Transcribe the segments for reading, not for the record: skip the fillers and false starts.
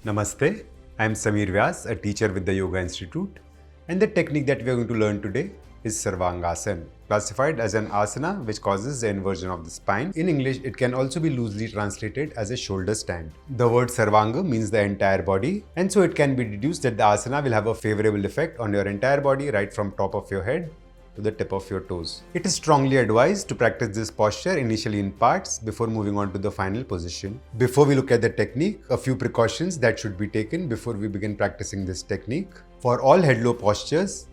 Namaste, I am Samir Vyas, a teacher with the Yoga Institute, and the technique that we are going to learn today is Sarvangasana, classified as an asana which causes the inversion of the spine. In English, it can also be loosely translated as a shoulder stand. The word Sarvanga means the entire body, and so it can be deduced that the asana will have a favorable effect on your entire body right from top of your head to the tip of your toes. It is strongly advised to practice this posture initially in parts before moving on to the final position. Before we look at the technique, a few precautions that should be taken before we begin practicing this technique. For all head-low postures,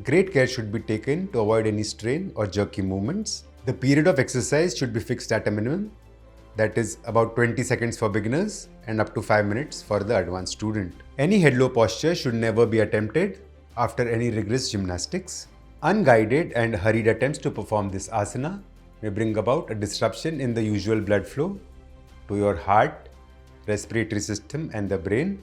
great care should be taken to avoid any strain or jerky movements. The period of exercise should be fixed at a minimum, that is about 20 seconds for beginners and up to 5 minutes for the advanced student. Any head-low posture should never be attempted after any rigorous gymnastics. Unguided and hurried attempts to perform this asana may bring about a disruption in the usual blood flow to your heart, respiratory system and the brain,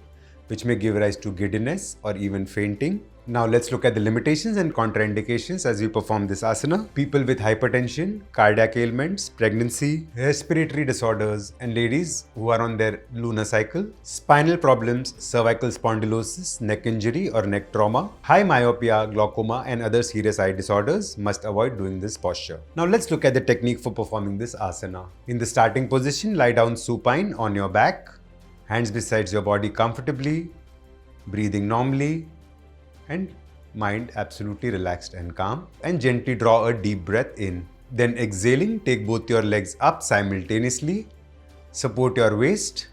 which may give rise to giddiness or even fainting. Now let's look at the limitations and contraindications as we perform this asana. People with hypertension, cardiac ailments, pregnancy, respiratory disorders, and ladies who are on their lunar cycle, spinal problems, cervical spondylosis, neck injury or neck trauma, high myopia, glaucoma, and other serious eye disorders must avoid doing this posture. Now let's look at the technique for performing this asana. In the starting position, lie down supine on your back, hands beside your body comfortably, breathing normally, and mind absolutely relaxed and calm, and gently draw a deep breath in. Then exhaling, take both your legs up simultaneously. Support your waist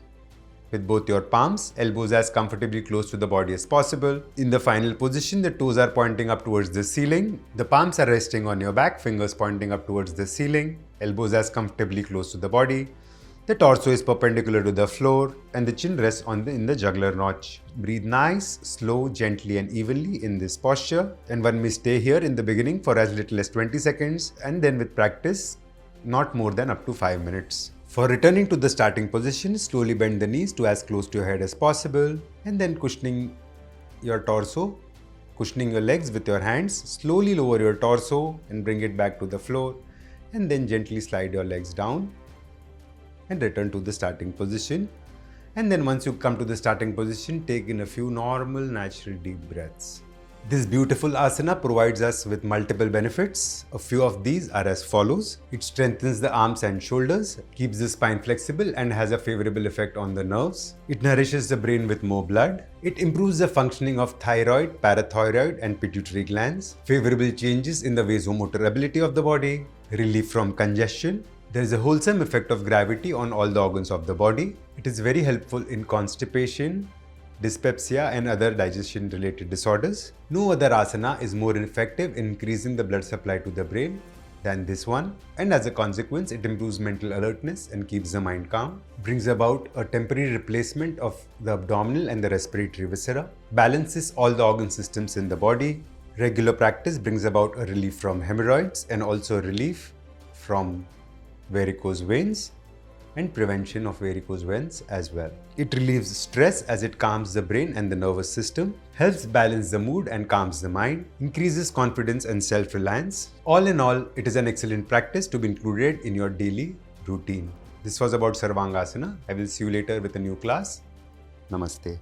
with both your palms, elbows as comfortably close to the body as possible. In the final position, the toes are pointing up towards the ceiling. The palms are resting on your back, fingers pointing up towards the ceiling, elbows as comfortably close to the body. The torso is perpendicular to the floor and the chin rests in the jugular notch. Breathe nice, slow, gently and evenly in this posture, and one may stay here in the beginning for as little as 20 seconds and then with practice not more than up to 5 minutes. For returning to the starting position, slowly bend the knees to as close to your head as possible and then cushioning your torso, cushioning your legs with your hands. Slowly lower your torso and bring it back to the floor and then gently slide your legs down and return to the starting position. And then once you come to the starting position, take in a few normal, natural deep breaths. This beautiful asana provides us with multiple benefits. A few of these are as follows. It strengthens the arms and shoulders, keeps the spine flexible and has a favorable effect on the nerves. It nourishes the brain with more blood. It improves the functioning of thyroid, parathyroid and pituitary glands. Favorable changes in the vasomotor ability of the body. Relief from congestion. There is a wholesome effect of gravity on all the organs of the body. It is very helpful in constipation, dyspepsia and other digestion related disorders. No other asana is more effective in increasing the blood supply to the brain than this one, and as a consequence it improves mental alertness and keeps the mind calm, brings about a temporary replacement of the abdominal and the respiratory viscera, balances all the organ systems in the body. Regular practice brings about a relief from hemorrhoids and also relief from varicose veins and prevention of varicose veins as well. It relieves stress as it calms the brain and the nervous system, helps balance the mood and calms the mind, increases confidence and self-reliance. All in all, it is an excellent practice to be included in your daily routine. This was about Sarvangasana. I will see you later with a new class. Namaste.